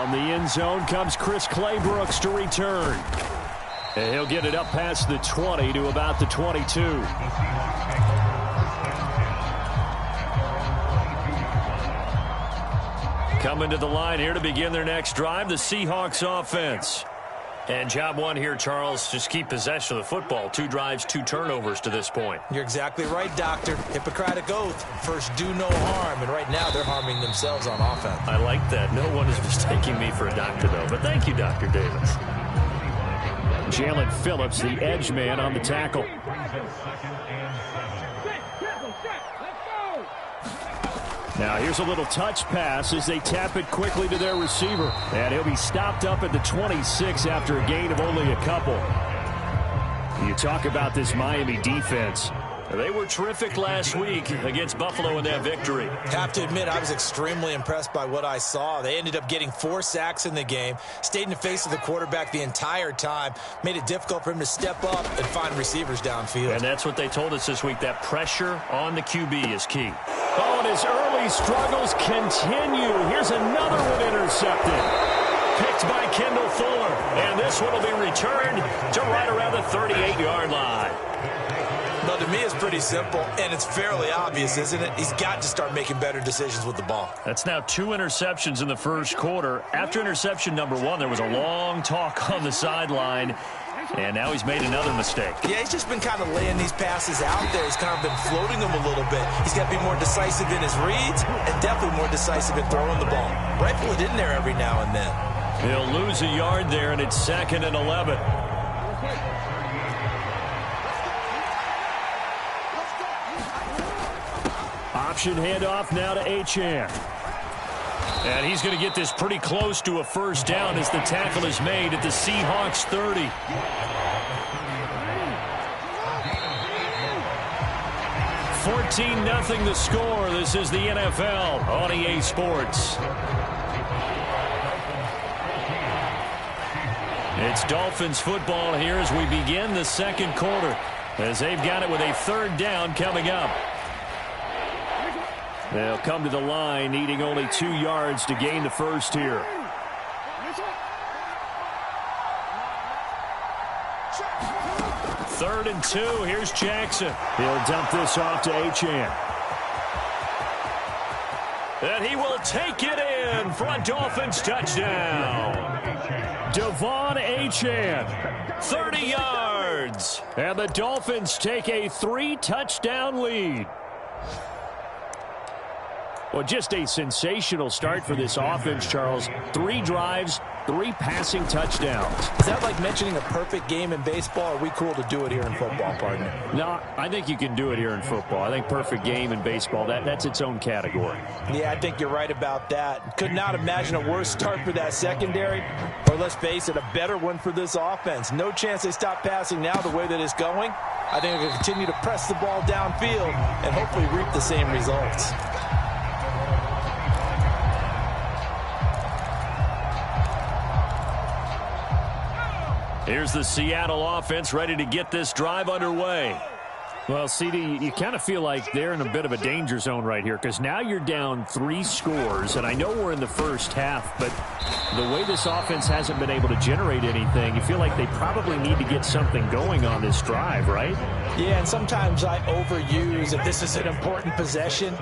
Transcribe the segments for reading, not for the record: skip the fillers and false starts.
From the end zone comes Chris Claybrooks to return. And he'll get it up past the 20 to about the 22. Coming to the line here to begin their next drive, the Seahawks offense. And job one here, Charles, just keep possession of the football. 2 drives, 2 turnovers to this point. You're exactly right, Doctor. Hippocratic oath. First, do no harm. And right now, they're harming themselves on offense. I like that. No one is mistaking me for a doctor, though. But thank you, Dr. Davis. Jalen Phillips, the edge man on the tackle. Now here's a little touch pass as they tap it quickly to their receiver. And he'll be stopped up at the 26 after a gain of only a couple. You talk about this Miami defense. They were terrific last week against Buffalo in that victory. Have to admit, I was extremely impressed by what I saw. They ended up getting 4 sacks in the game, stayed in the face of the quarterback the entire time, made it difficult for him to step up and find receivers downfield. And that's what they told us this week, that pressure on the QB is key. Oh, and his early struggles continue. Here's another one intercepted. Picked by Kendall Fuller. And this one will be returned to right around the 38-yard line. Well, to me, it's pretty simple, and it's fairly obvious, isn't it? He's got to start making better decisions with the ball. That's now 2 interceptions in the first quarter. After interception number 1, there was a long talk on the sideline, and now he's made another mistake. Yeah, he's just been kind of laying these passes out there. He's kind of been floating them a little bit. He's got to be more decisive in his reads and definitely more decisive in throwing the ball. Rifle it in there every now and then. He'll lose a yard there, and it's 2nd and 11. Option handoff now to Achane. And he's going to get this pretty close to a first down as the tackle is made at the Seahawks 30. $14-0 the score. This is the NFL on EA Sports. It's Dolphins football here as we begin the second quarter, as they've got it with a 3rd down coming up. They'll come to the line needing only 2 yards to gain the first here. Third and 2. Here's Jackson. He'll dump this off to Achane. And he will take it in for a Dolphins touchdown. Devon Achane, 30 yards. And the Dolphins take a 3-touchdown lead. Well, just a sensational start for this offense, Charles. 3 drives, 3 passing touchdowns. Is that like mentioning a perfect game in baseball? Or are we cool to do it here in football, partner? No, I think you can do it here in football. I think perfect game in baseball, that's its own category. Yeah, I think you're right about that. Could not imagine a worse start for that secondary, or let's face it, a better one for this offense. No chance they stop passing now the way that it's going. I think they'll continue to press the ball downfield and hopefully reap the same results. Here's the Seattle offense ready to get this drive underway. Well, CD, you kind of feel like they're in a bit of a danger zone right here because now you're down 3 scores, and I know we're in the first half, but the way this offense hasn't been able to generate anything, you feel like they probably need to get something going on this drive, right? Yeah, and sometimes I overuse if this is an important possession.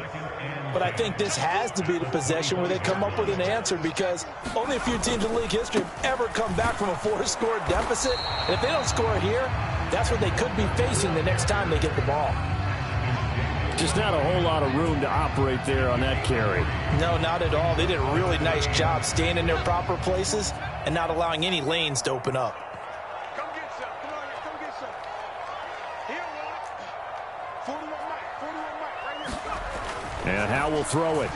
But I think this has to be the possession where they come up with an answer because only a few teams in league history have ever come back from a 4-score deficit. And if they don't score here, that's what they could be facing the next time they get the ball. Just not a whole lot of room to operate there on that carry. No, not at all. They did a really nice job staying in their proper places and not allowing any lanes to open up. Come get some. Come on, come get some. Here, 41 right here. And Howe will throw it.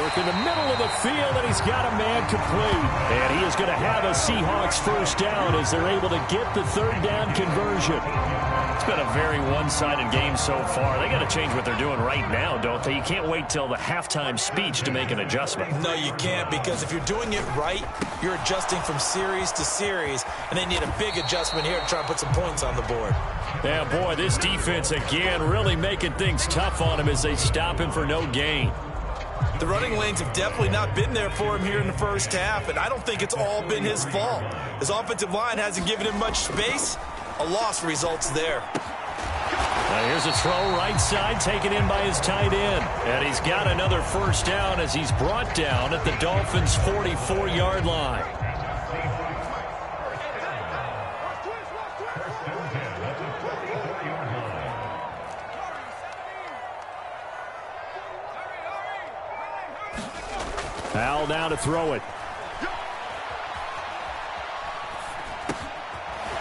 Work in the middle of the field, and he's got a man complete. And he is going to have a Seahawks first down as they're able to get the 3rd down conversion. It's been a very one-sided game so far. They got to change what they're doing right now, don't they? You can't wait till the halftime speech to make an adjustment. No, you can't, because if you're doing it right, you're adjusting from series to series, and they need a big adjustment here to try and put some points on the board. Yeah, boy, this defense again really making things tough on him as they stop him for no gain. The running lanes have definitely not been there for him here in the first half, and I don't think it's all been his fault. His offensive line hasn't given him much space. A loss results there. Now here's a throw right side taken in by his tight end. And he's got another first down as he's brought down at the Dolphins' 44-yard line. Al now to throw it.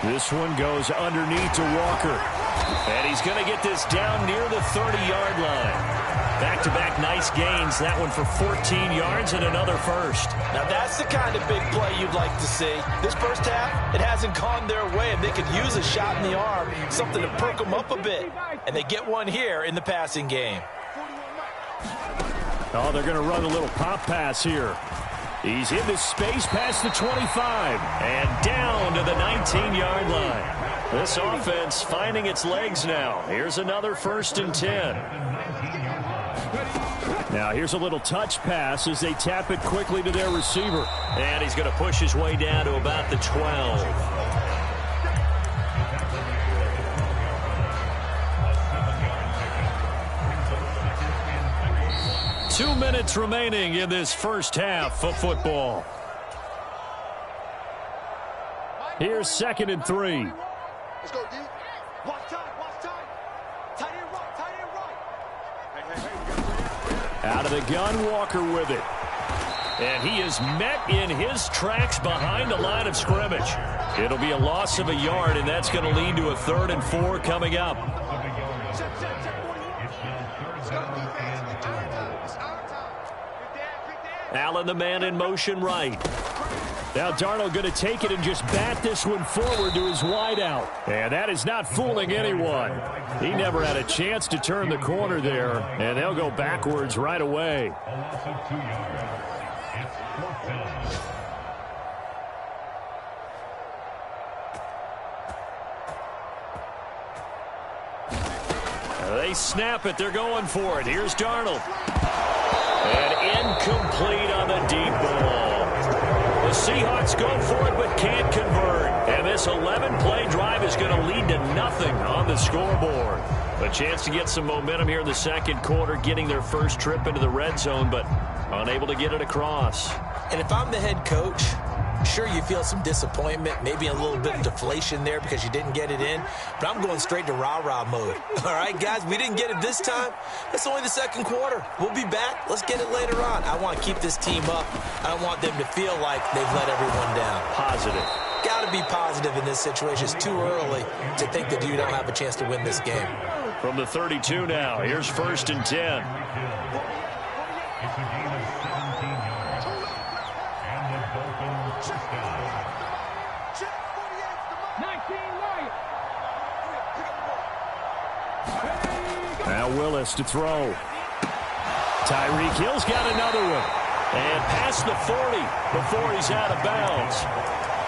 This one goes underneath to Walker. And he's going to get this down near the 30-yard line. Back-to-back nice gains. That one for 14 yards and another first. Now that's the kind of big play you'd like to see. This first half, it hasn't gone their way, and they could use a shot in the arm, something to perk them up a bit. And they get one here in the passing game. Oh, they're going to run a little pop pass here. He's in the space past the 25 and down to the 19-yard line. This offense finding its legs now. Here's another 1st and 10. Now here's a little touch pass as they tap it quickly to their receiver. And he's going to push his way down to about the 12. 2 minutes remaining in this first half of football. Here's 2nd and 3. Let's go, D. Watch time, watch time. Tight end right, tight end right. Out of the gun, Walker with it. And he is met in his tracks behind the line of scrimmage. It'll be a loss of a yard, and that's going to lead to a 3rd and 4 coming up. Check, 41. Let's go, defense. It's our time. It's our time. Quick dad. Allen, the man in motion right. Now Darnold going to take it and just bat this one forward to his wideout. And that is not fooling anyone. He never had a chance to turn the corner there, and they'll go backwards right away. They snap it. They're going for it. Here's Darnold. And incomplete on the deep ball. The Seahawks go for it but can't convert. And this 11-play drive is going to lead to nothing on the scoreboard. A chance to get some momentum here in the second quarter, getting their first trip into the red zone, but unable to get it across. And if I'm the head coach, sure, you feel some disappointment, maybe a little bit of deflation there because you didn't get it in, but I'm going straight to rah-rah mode. All right, guys, we didn't get it this time. It's only the second quarter. We'll be back. Let's get it later on. I want to keep this team up. I don't want them to feel like they've let everyone down. Positive. Got to be positive in this situation. It's too early to think that you don't have a chance to win this game. From the 32 now, here's 1st and 10. Now Willis to throw. Tyreek Hill's got another one. And past the 40 before he's out of bounds.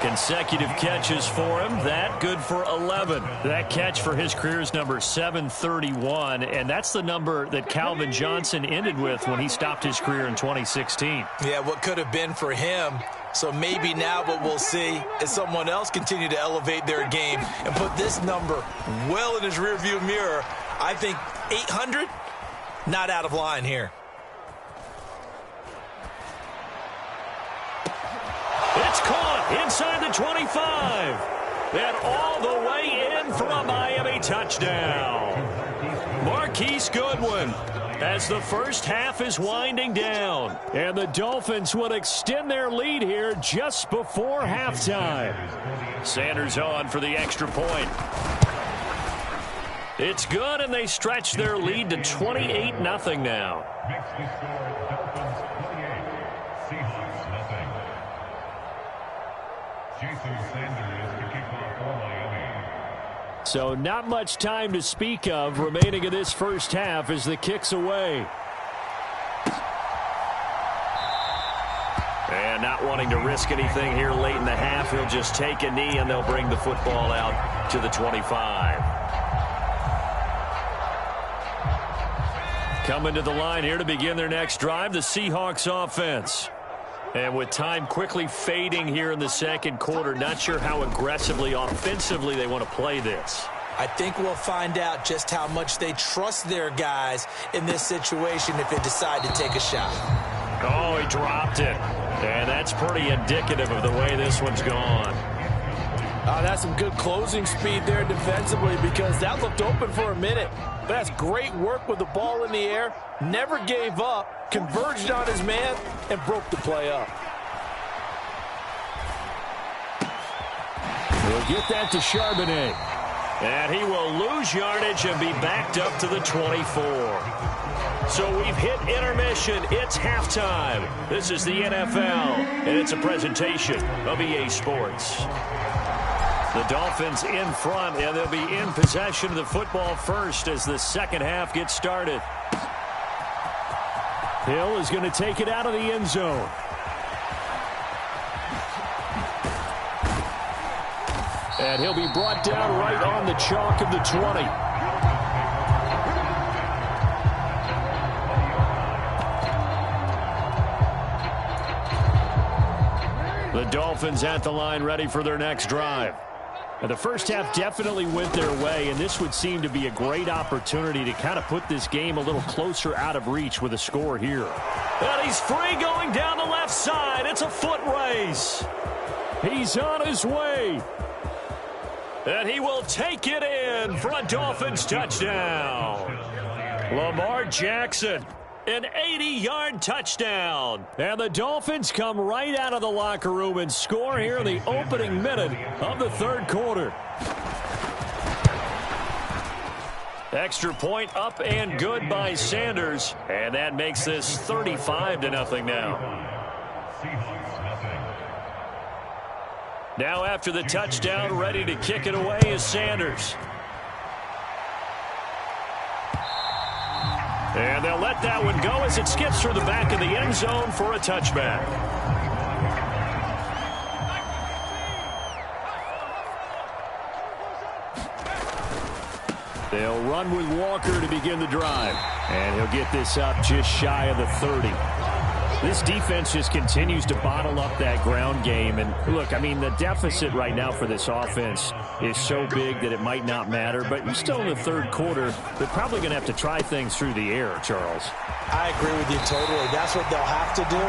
Consecutive catches for him. That good for 11. That catch for his career is number 731, and that's the number that Calvin Johnson ended with when he stopped his career in 2016. Yeah, what could have been for him. So maybe now what we'll see is someone else continue to elevate their game and put this number well in his rearview mirror. I think 800, not out of line here. It's caught inside the 25. And all the way in for a Miami touchdown. Marquise Goodwin as the first half is winding down. And the Dolphins will extend their lead here just before halftime. Sanders on for the extra point. It's good, and they stretch their lead to 28-0 now. So not much time to speak of remaining in this first half as the kick's away. And not wanting to risk anything here late in the half, he'll just take a knee and they'll bring the football out to the 25. Coming to the line here to begin their next drive, the Seahawks offense. And with time quickly fading here in the second quarter, not sure how aggressively, offensively they want to play this. I think we'll find out just how much they trust their guys in this situation if they decide to take a shot. Oh, he dropped it. And that's pretty indicative of the way this one's gone. That's some good closing speed there defensively because that looked open for a minute. But that's great work with the ball in the air. Never gave up, converged on his man, and broke the play up. We'll get that to Charbonnet. And he will lose yardage and be backed up to the 24. So we've hit intermission. It's halftime. This is the NFL, and it's a presentation of EA Sports. The Dolphins in front, and they'll be in possession of the football first as the second half gets started. Hill is going to take it out of the end zone. And he'll be brought down right on the chalk of the 20. The Dolphins at the line ready for their next drive. Now, the first half definitely went their way, and this would seem to be a great opportunity to kind of put this game a little closer out of reach with a score here. And he's free going down the left side. It's a foot race. He's on his way. And he will take it in for a Dolphins touchdown. Lamar Jackson, an 80-yard touchdown. And the Dolphins come right out of the locker room and score here in the opening minute of the third quarter. Extra point up and good by Sanders. And that makes this 35-0 now. Now after the touchdown, ready to kick it away is Sanders. And they'll let that one go as it skips through the back of the end zone for a touchback. They'll run with Walker to begin the drive. And he'll get this up just shy of the 30. This defense just continues to bottle up that ground game. And look, I mean, the deficit right now for this offense is so big that it might not matter. But you're still in the third quarter. They're probably going to have to try things through the air, Charles. I agree with you totally. That's what they'll have to do.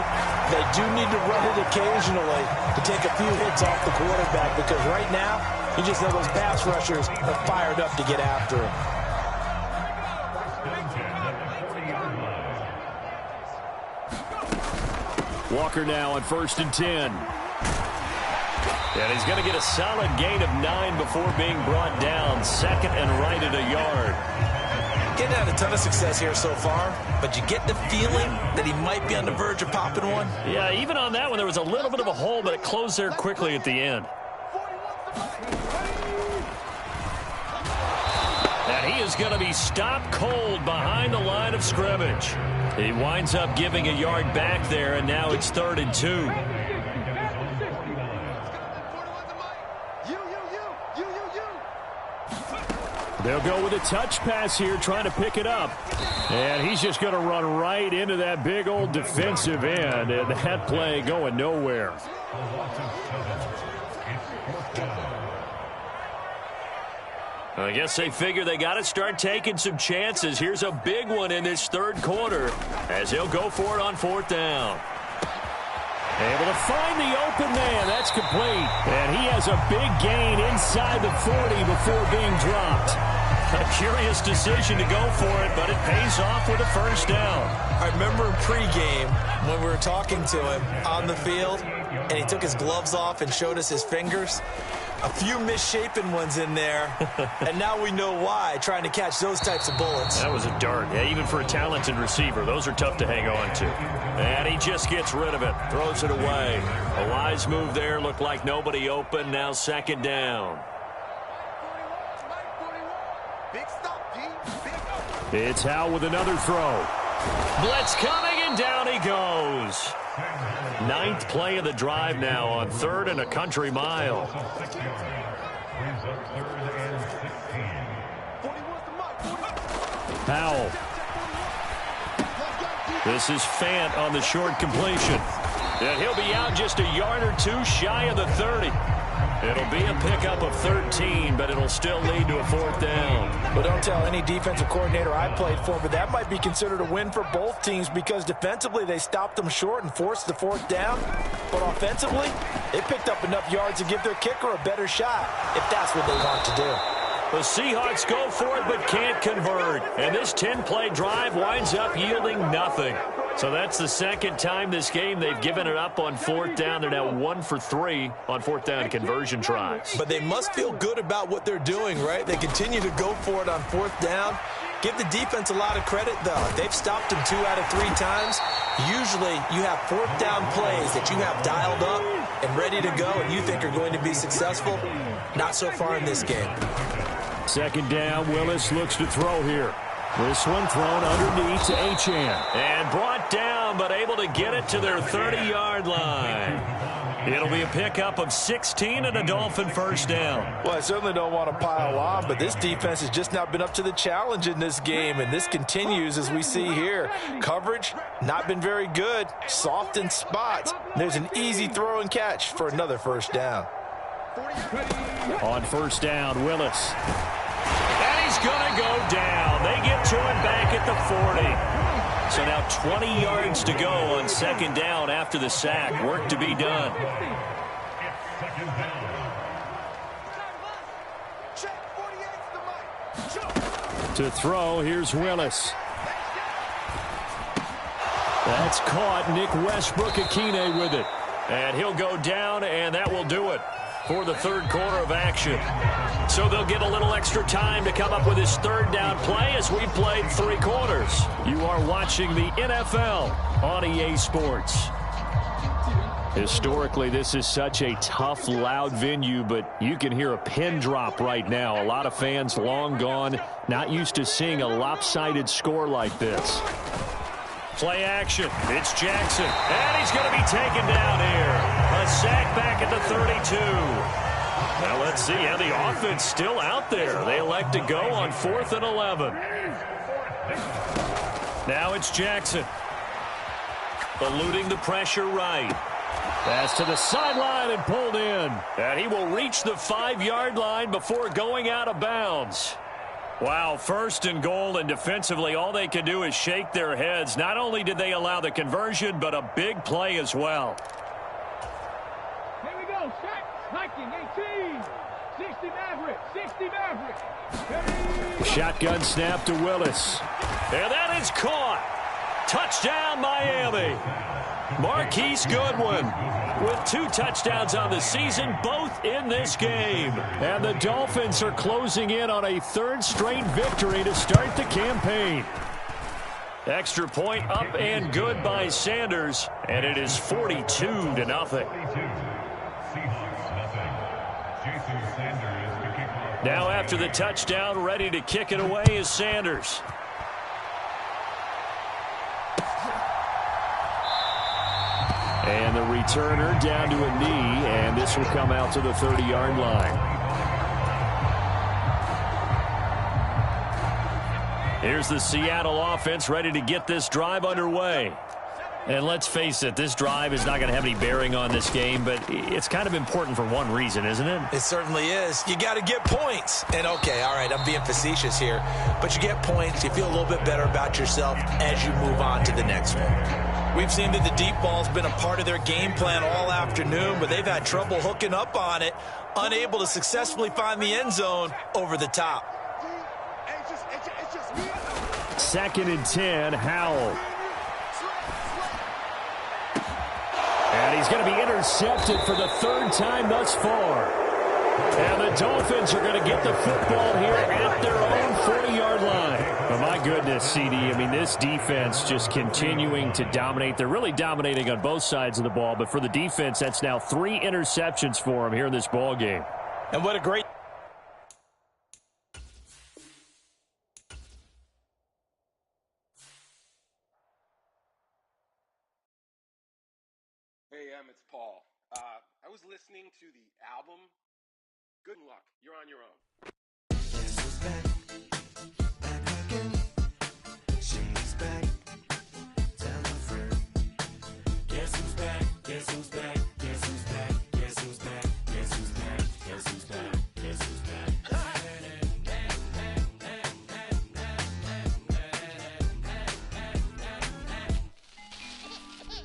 They do need to run it occasionally to take a few hits off the quarterback because right now, you just know those pass rushers are fired up to get after him. Walker now on 1st and 10. And he's going to get a solid gain of 9 before being brought down. Second and right at a yard. Getting had a ton of success here so far, but you get the feeling that he might be on the verge of popping one. Yeah, even on that one, there was a little bit of a hole, but it closed there quickly at the end. And he is going to be stopped cold behind the line of scrimmage. He winds up giving a yard back there, and now it's 3rd and 2. They'll go with a touch pass here, trying to pick it up. And he's just going to run right into that big old defensive end, and that play going nowhere. I guess they figure they got to start taking some chances. Here's a big one in this third quarter as he'll go for it on 4th down. Able to find the open man. That's complete. And he has a big gain inside the 40 before being dropped. A curious decision to go for it, but it pays off with a 1st down. I remember in pregame when we were talking to him on the field, and he took his gloves off and showed us his fingers. A few misshapen ones in there, and now we know why, trying to catch those types of bullets. That was a dart. Yeah, even for a talented receiver, those are tough to hang on to. And he just gets rid of it, throws it away. A wise move there, looked like nobody open, now 2nd down. It's Howell with another throw. Blitz coming, and down he goes. 9th play of the drive now on 3rd and a country mile. Howell. This is Fant on the short completion. And he'll be out just a yard or two shy of the 30. It'll be a pickup of 13, but it'll still lead to a 4th down. Well, don't tell any defensive coordinator I played for, but that might be considered a win for both teams because defensively they stopped them short and forced the 4th down. But offensively, they picked up enough yards to give their kicker a better shot if that's what they want to do. The Seahawks go for it but can't convert. And this 10-play drive winds up yielding nothing. So that's the second time this game they've given it up on 4th down. They're now 1 for 3 on 4th down conversion tries. But they must feel good about what they're doing, right? They continue to go for it on 4th down. Give the defense a lot of credit, though. They've stopped them 2 out of 3 times. Usually you have 4th down plays that you have dialed up and ready to go and you think are going to be successful. Not so far in this game. 2nd down, Willis looks to throw here. This one thrown underneath to Achane. And brought down, but able to get it to their 30-yard line. It'll be a pickup of 16 and a Dolphin 1st down. Well, I certainly don't want to pile on, but this defense has just not been up to the challenge in this game, and this continues as we see here. Coverage, not been very good. Soft in spots. There's an easy throw and catch for another 1st down. On 1st down, Willis. And he's going to go down. They get to him back at the 40. So now 20 yards to go on 2nd down after the sack. Work to be done. To throw, here's Willis. That's caught. Nick Westbrook-Akine with it. And he'll go down, and that will do it for the 3rd quarter of action. So they'll get a little extra time to come up with his 3rd down play as we played 3 quarters. You are watching the NFL on EA Sports. Historically, this is such a tough, loud venue, but you can hear a pin drop right now. A lot of fans long gone, not used to seeing a lopsided score like this. Play action. It's Jackson. And he's going to be taken down here. A sack back at the 32. Now let's see how the offense still out there. They elect to go on 4th and 11. Now it's Jackson. Eluding the pressure right. Pass to the sideline and pulled in. And he will reach the 5-yard line before going out of bounds. Wow, 1st and goal, and defensively all they can do is shake their heads. Not only did they allow the conversion, but a big play as well. Here we go, set, hiking, 18, 60 Maverick, 60 Maverick. Shotgun snap to Willis. And that is caught. Touchdown, Miami. Marquise Goodwin with 2 touchdowns on the season, both in this game. And the Dolphins are closing in on a 3rd straight victory to start the campaign. Extra point up and good by Sanders, and it is 42-0. Now after the touchdown, ready to kick it away is Sanders. And the returner down to a knee, and this will come out to the 30-yard line. Here's the Seattle offense ready to get this drive underway. And let's face it, this drive is not going to have any bearing on this game, but it's kind of important for one reason, isn't it? It certainly is. You got to get points. And, okay, all right, I'm being facetious here. But you get points, you feel a little bit better about yourself as you move on to the next one. We've seen that the deep ball's been a part of their game plan all afternoon, but they've had trouble hooking up on it, unable to successfully find the end zone over the top. 2nd and 10, Howell. And he's going to be intercepted for the 3rd time thus far. And the Dolphins are going to get the football here at their own 40-yard line. But my goodness, CD, I mean, this defense just continuing to dominate. They're really dominating on both sides of the ball. But for the defense, that's now 3 interceptions for them here in this ball game. And what a great... Hey, it's Paul. I was listening to the album. Good luck. You're on your own. Back again. She's back. Tell Guess who's back? Guess who's back? Guess who's back? Guess who's back? Guess who's back? Guess who's back?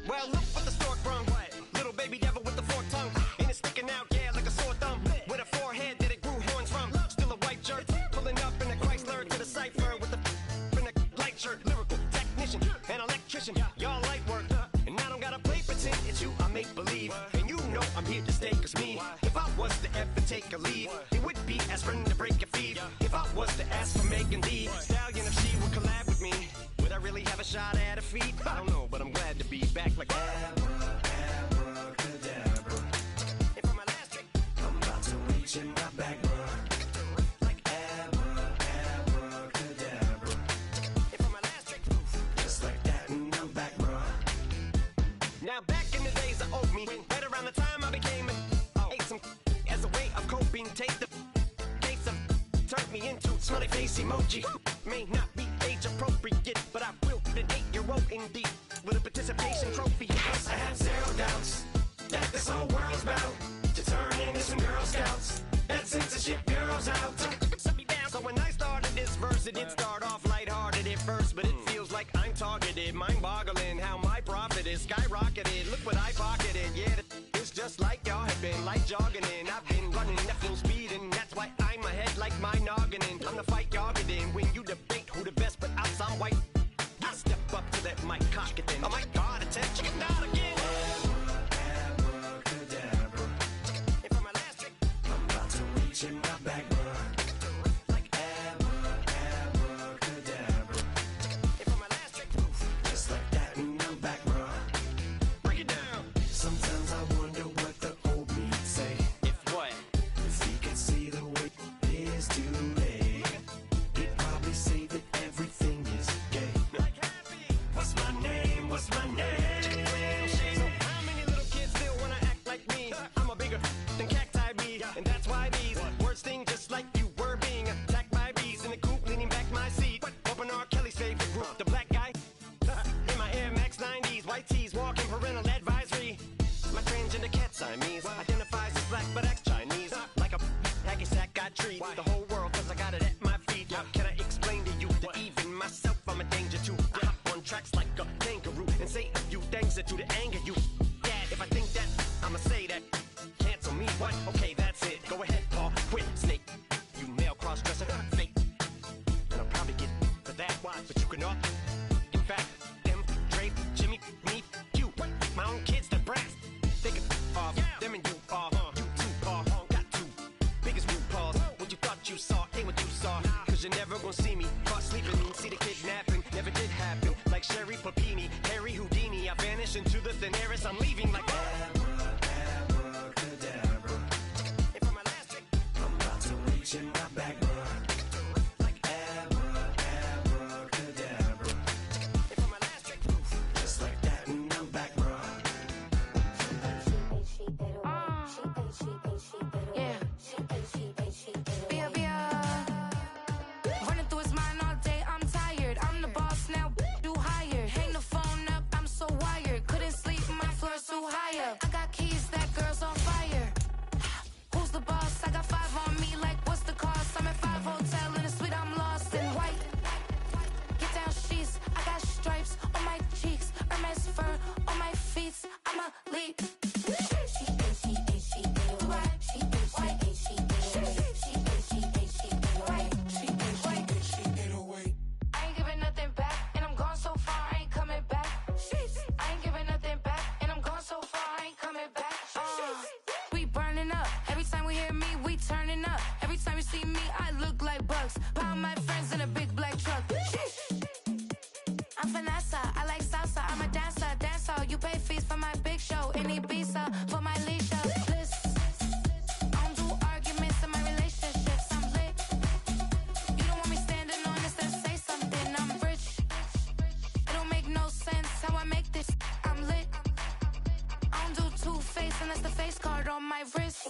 Well, look what the stork brung. Little baby devil with the forked tongue. And it's sticking out, yeah, like a sore thumb. With a forehead that it grew horns from. Still a white jerk. Pulling up in a Chrysler to the cipher with a in a light shirt. Lyrical technician, an electrician. Y'all light work. And I don't gotta play pretend. It's you I make believe. And you know I'm here to stay, cause me. If I was to ever take a leave, it would be aspirin to break your feet. If I was to ask for Megan Thee Stallion, if she would collab with me, would I really have a shot at her feet? I don't know, but I'm glad to be back like Abracadabra. And for my last trick, I'm about to reach in my back, bruh. like Abracadabra. and for my last trick. Just like that, and I'm back, bruh. Now back in the days I owed me, right around the time I became ate some as a way of coping. Take the case of turned me into smiley face emoji. May not be age appropriate, but I will be an 8-year-old indeed with a participation trophy. I have zero doubts that this whole world's about to turn into some Girl Scouts and censorship girls out. Shut me down. So when I started this verse, it did start off lighthearted at first, but it feels like I'm targeted. Mind-boggling how my profit is skyrocketed. Look what I pocketed. Yeah, it's just like y'all have been like jogging in. I've been running at full speed, and that's why I'm ahead like my noggin. I'm the fight y'all get in when you debate who the best, but I'm some white. I step up to that mic, cock it then. Oh my God, attention, chicken out again. Abracadabra. And for my last trick, I'm about to reach in my back, bruh. like Abracadabra. and for my last trick, Just like that, and I'm back, bruh. break it down. Sometimes I wonder what the old me say. If what? If he could see the way it is today, he'd probably say that everything is gay. Like happy. What's my name? What's my name? So how many little kids still wanna act like me? I'm a bigger than cacti bee, and that's why these words sting just like you were being attacked by bees in the coop, leaning back my seat. Open R. Kelly's favorite group, the black guy. In my Air Max 90s, white tees, walking parental advisory. My transgender cat Siamese identifies as black but acts Chinese. Like a hacky sack I treat the whole world cause I got it at my feet. How can I explain to you that even myself I'm a danger to? I hop on tracks like a kangaroo and say a few things that do to anger you. Dad, if I think that, I'ma say that. Cancel me, what? Okay, that's it. Go ahead, Paul, quit, snake. You male cross-dresser, fake. And I'll probably get for that, but you can all. In fact, them, Dre, Jimmy, me, you, my own kids, the brass. They can off, them and you off. You too, Paul, got two biggest root paws. What you thought you saw ain't what you saw. Cause you're never gonna see me caught sleeping. See the kidnapping, never did happen. Like Sherry Papini, Harry Houdini. I vanish into the thin air as I'm leaving like Abracadabra. And for my last trick, I'm about to reach in my back, bruh. like Abracadabra. and for my last trick, Just like that, and I'm back, bruh. Yeah. Running through his mind all day, I'm tired. I'm the boss now, do higher. Hang the phone up, I'm so wired. Couldn't sleep, my floor's too higher. I got keys, that girl's on fire. Who's the boss? I got 5 on me, like what's the cost? I'm at 5 hotel in a suite, I'm lost in white. Get down sheets, I got stripes on my cheeks. Hermes fur on my feet, I'm a leap. I ain't giving nothing back, and I'm gone so far, I ain't coming back. I ain't giving nothing back, and I'm gone so far, I ain't coming back. We burning up. Every time we hear me, we turning up. Every time you see me, I look like bugs. Pound my friends in a big black truck. I'm Vanessa, I like salsa. I'm a dancer, dancer. You pay fees for my big show in Ibiza for my leash up. I don't do arguments in my relationships. I'm lit. You don't want me standing on this, then say something. I'm rich. It don't make no sense how I make this. I'm lit. I don't do two-face unless the face card on my wrist.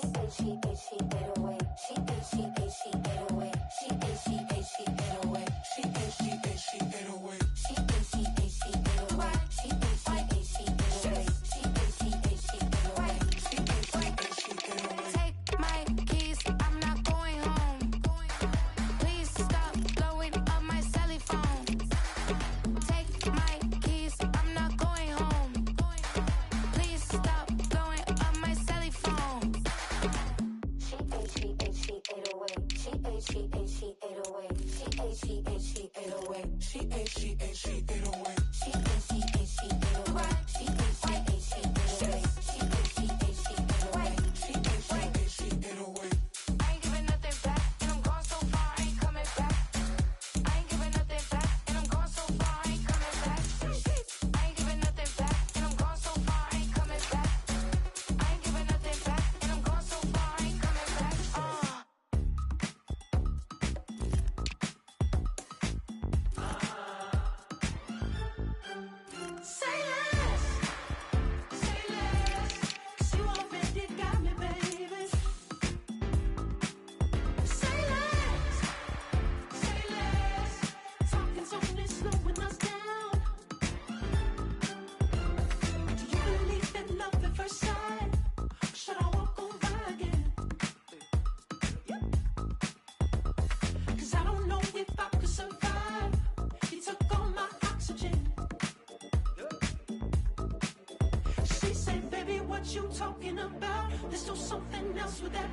you talking about? Let's do something else with that.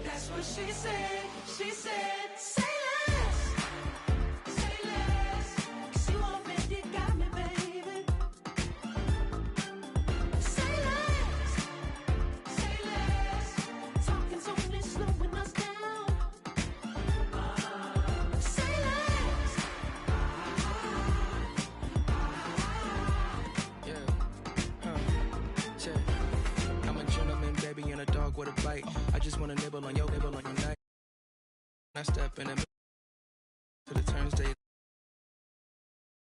That's what she said. She said, say less. Say less. 'Cause you already got me, baby. Say less. Say less. Talking's only slowing us down. Say less. I'm a gentleman, baby, and a dog with a bite. I just wanna nibble on your night. I step in the middle to the turnstile.